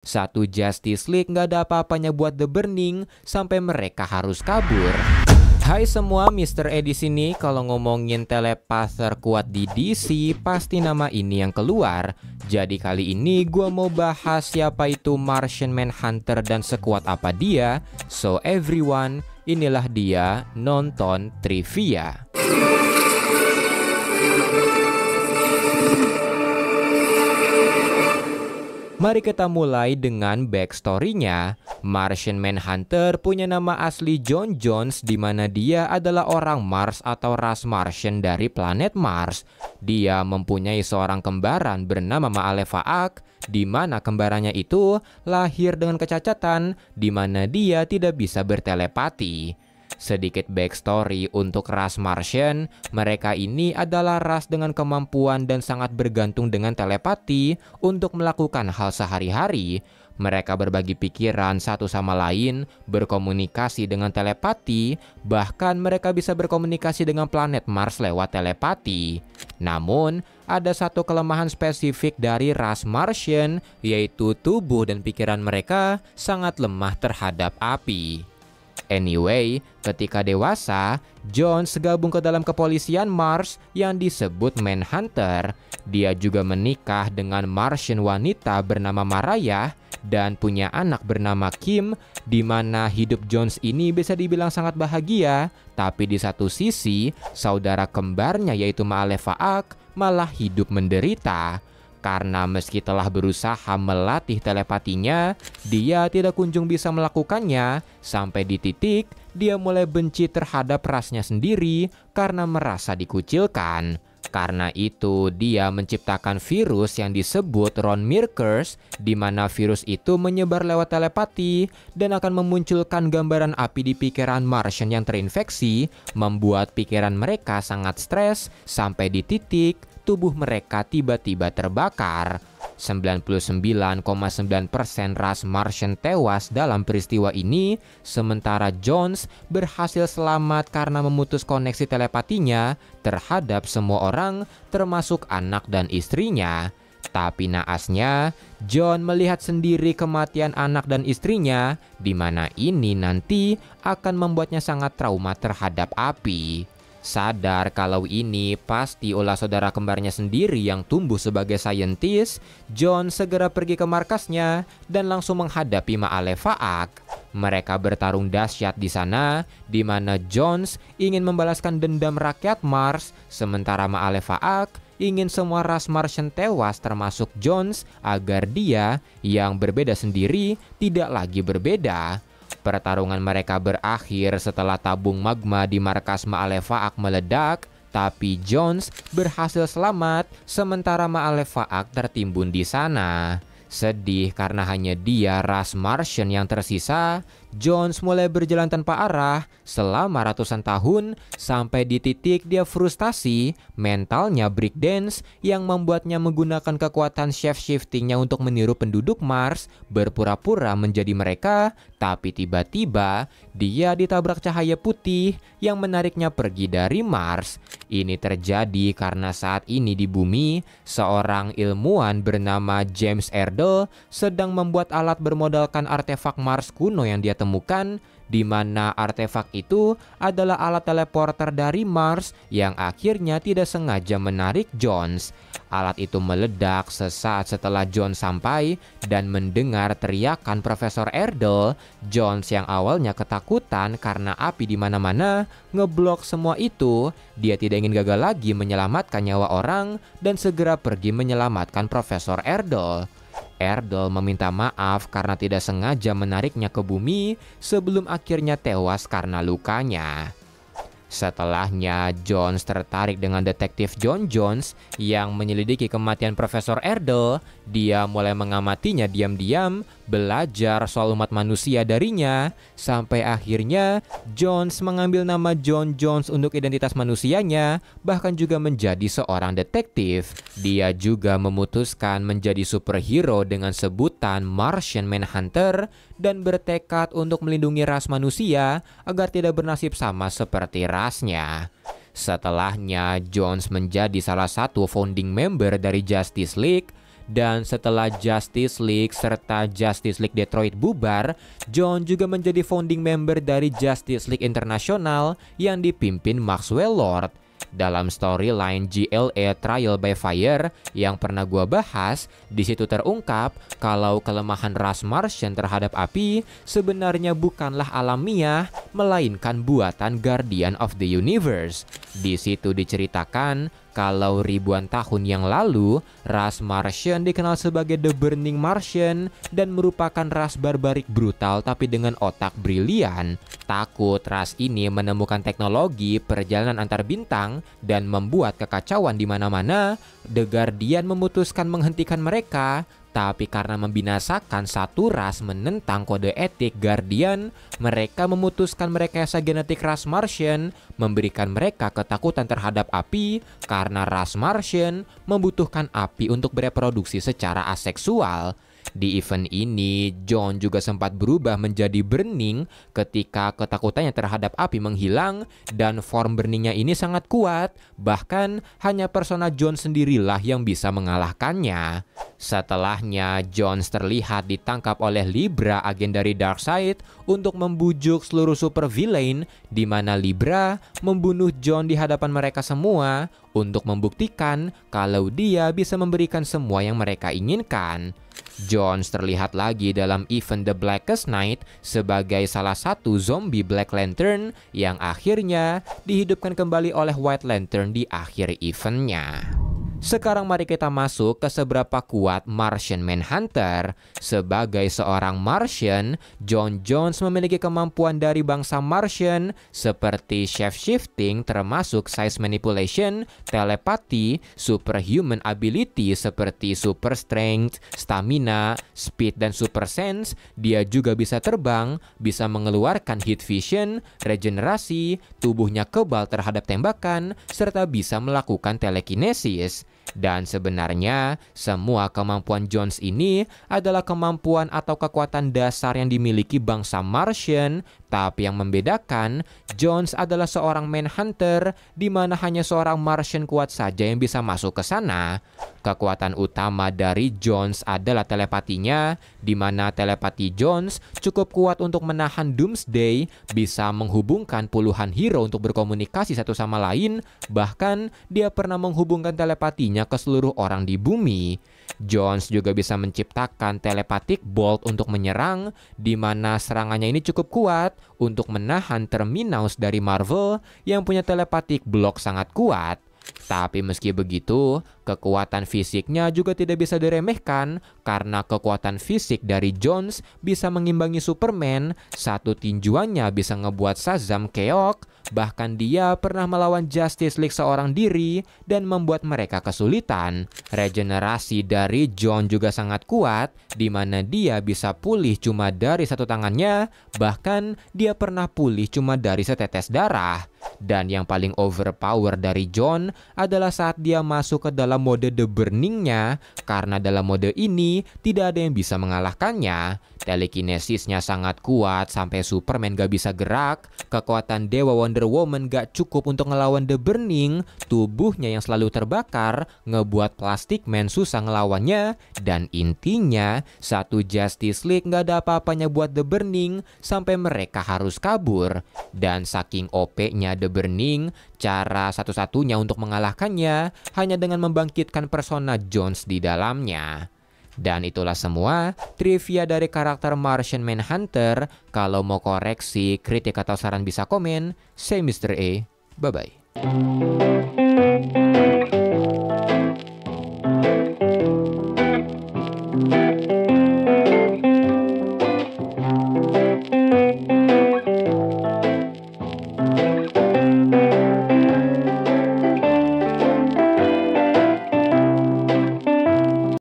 Satu Justice League nggak ada apa-apanya buat The Burning sampai mereka harus kabur. Hai semua, Mr. E di sini. Kalau ngomongin telepath terkuat di DC, pasti nama ini yang keluar. Jadi kali ini gue mau bahas siapa itu Martian Manhunter dan sekuat apa dia. So everyone, inilah dia nonton trivia. Mari kita mulai dengan backstory-nya. Martian Manhunter punya nama asli John Jones, di mana dia adalah orang Mars atau ras Martian dari planet Mars. Dia mempunyai seorang kembaran bernama Ma'alefa Ak, di mana kembarannya itu lahir dengan kecacatan, di mana dia tidak bisa bertelepati. Sedikit backstory untuk ras Martian, mereka ini adalah ras dengan kemampuan dan sangat bergantung dengan telepati untuk melakukan hal sehari-hari. Mereka berbagi pikiran satu sama lain, berkomunikasi dengan telepati, bahkan mereka bisa berkomunikasi dengan planet Mars lewat telepati. Namun, ada satu kelemahan spesifik dari ras Martian, yaitu tubuh dan pikiran mereka sangat lemah terhadap api. Anyway, ketika dewasa, Jones gabung ke dalam kepolisian Mars yang disebut Manhunter. Dia juga menikah dengan Martian wanita bernama Maraya dan punya anak bernama Kim, di mana hidup Jones ini bisa dibilang sangat bahagia. Tapi di satu sisi, saudara kembarnya yaitu Ma'alefa Ak malah hidup menderita. Karena meski telah berusaha melatih telepatinya, dia tidak kunjung bisa melakukannya, sampai di titik dia mulai benci terhadap rasnya sendiri karena merasa dikucilkan. Karena itu, dia menciptakan virus yang disebut Ron Mirkers, di mana virus itu menyebar lewat telepati dan akan memunculkan gambaran api di pikiran Martian yang terinfeksi, membuat pikiran mereka sangat stres sampai di titik tubuh mereka tiba-tiba terbakar. 99,9% ras Martian tewas dalam peristiwa ini, sementara Jones berhasil selamat karena memutus koneksi telepatinya terhadap semua orang, termasuk anak dan istrinya. Tapi naasnya, John melihat sendiri kematian anak dan istrinya, di mana ini nanti akan membuatnya sangat trauma terhadap api. Sadar kalau ini pasti ulah saudara kembarnya sendiri yang tumbuh sebagai saintis, John segera pergi ke markasnya dan langsung menghadapi Ma'alefa Ak. Mereka bertarung dahsyat di sana, di mana Jones ingin membalaskan dendam rakyat Mars, sementara Ma'alefa Ak ingin semua ras Martian tewas termasuk Jones agar dia yang berbeda sendiri tidak lagi berbeda. Pertarungan mereka berakhir setelah tabung magma di markas Ma'alefa Ak meledak, tapi Jones berhasil selamat sementara Ma'alefa Ak tertimbun di sana. Sedih karena hanya dia ras Martian yang tersisa, Jones mulai berjalan tanpa arah selama ratusan tahun sampai di titik dia frustasi, mentalnya breakdance yang membuatnya menggunakan kekuatan shape-shiftingnya untuk meniru penduduk Mars, berpura-pura menjadi mereka, tapi tiba-tiba dia ditabrak cahaya putih yang menariknya pergi dari Mars. Ini terjadi karena saat ini di bumi, seorang ilmuwan bernama James Erdel sedang membuat alat bermodalkan artefak Mars kuno yang dia temukan, di mana artefak itu adalah alat teleporter dari Mars yang akhirnya tidak sengaja menarik Jones. Alat itu meledak sesaat setelah Jones sampai dan mendengar teriakan Profesor Erdel. Jones yang awalnya ketakutan karena api di mana-mana ngeblok semua itu, dia tidak ingin gagal lagi menyelamatkan nyawa orang dan segera pergi menyelamatkan Profesor Erdel. Erdel meminta maaf karena tidak sengaja menariknya ke bumi sebelum akhirnya tewas karena lukanya. Setelahnya, Jones tertarik dengan detektif John Jones yang menyelidiki kematian Profesor Erdel. Dia mulai mengamatinya diam-diam, belajar soal umat manusia darinya, sampai akhirnya Jones mengambil nama John Jones untuk identitas manusianya, bahkan juga menjadi seorang detektif. Dia juga memutuskan menjadi superhero dengan sebutan Martian Manhunter dan bertekad untuk melindungi ras manusia agar tidak bernasib sama seperti rasnya. Setelahnya, Jones menjadi salah satu founding member dari Justice League. Dan setelah Justice League serta Justice League Detroit bubar, John juga menjadi founding member dari Justice League Internasional yang dipimpin Maxwell Lord. Dalam storyline GLA Trial by Fire yang pernah gua bahas, di situ terungkap kalau kelemahan ras Martian terhadap api sebenarnya bukanlah alamiah, melainkan buatan Guardian of the Universe. Di situ diceritakan kalau ribuan tahun yang lalu, ras Martian dikenal sebagai The Burning Martian dan merupakan ras barbarik brutal tapi dengan otak brilian. Takut ras ini menemukan teknologi perjalanan antar bintang dan membuat kekacauan di mana-mana, The Guardian memutuskan menghentikan mereka. Tapi karena membinasakan satu ras menentang kode etik Guardian, mereka memutuskan merekayasa genetik ras Martian, memberikan mereka ketakutan terhadap api karena ras Martian membutuhkan api untuk bereproduksi secara aseksual. Di event ini, John juga sempat berubah menjadi Burning ketika ketakutannya terhadap api menghilang dan form Burningnya ini sangat kuat, bahkan hanya persona John sendirilah yang bisa mengalahkannya. Setelahnya, John terlihat ditangkap oleh Libra, agen dari Darkseid, untuk membujuk seluruh supervillain, di mana Libra membunuh John di hadapan mereka semua untuk membuktikan kalau dia bisa memberikan semua yang mereka inginkan. John terlihat lagi dalam event The Blackest Night sebagai salah satu zombie Black Lantern yang akhirnya dihidupkan kembali oleh White Lantern di akhir eventnya. Sekarang mari kita masuk ke seberapa kuat Martian Manhunter. Sebagai seorang Martian, John Jones memiliki kemampuan dari bangsa Martian seperti shape-shifting termasuk size manipulation, telepati, superhuman ability seperti super strength, stamina, speed, dan super sense. Dia juga bisa terbang, bisa mengeluarkan heat vision, regenerasi, tubuhnya kebal terhadap tembakan, serta bisa melakukan telekinesis. Dan sebenarnya semua kemampuan Jones ini adalah kemampuan atau kekuatan dasar yang dimiliki bangsa Martian, tapi yang membedakan Jones adalah seorang Manhunter di mana hanya seorang Martian kuat saja yang bisa masuk ke sana. Kekuatan utama dari Jones adalah telepatinya, di mana telepati Jones cukup kuat untuk menahan Doomsday, bisa menghubungkan puluhan hero untuk berkomunikasi satu sama lain, bahkan dia pernah menghubungkan telepatinya ke seluruh orang di bumi. Jones juga bisa menciptakan telepathic bolt untuk menyerang, di mana serangannya ini cukup kuat untuk menahan Terminus dari Marvel yang punya telepathic block sangat kuat. Tapi meski begitu, kekuatan fisiknya juga tidak bisa diremehkan karena kekuatan fisik dari Jones bisa mengimbangi Superman, satu tinjuannya bisa ngebuat Shazam keok, bahkan dia pernah melawan Justice League seorang diri dan membuat mereka kesulitan. Regenerasi dari John juga sangat kuat, di mana dia bisa pulih cuma dari satu tangannya, bahkan dia pernah pulih cuma dari setetes darah. Dan yang paling overpower dari John adalah saat dia masuk ke dalam mode The Burning-nya, karena dalam mode ini tidak ada yang bisa mengalahkannya. Telekinesisnya sangat kuat sampai Superman gak bisa gerak, kekuatan Dewa Wonder Woman gak cukup untuk ngelawan The Burning, tubuhnya yang selalu terbakar ngebuat Plastic Man susah ngelawannya, dan intinya satu Justice League gak ada apa-apanya buat The Burning sampai mereka harus kabur. Dan saking OP-nya The Burning, cara satu-satunya untuk mengalahkannya hanya dengan membangkitkan persona Jones di dalamnya. Dan itulah semua trivia dari karakter Martian Manhunter. Kalau mau koreksi, kritik atau saran bisa komen. Saya Mr. A. Bye-bye.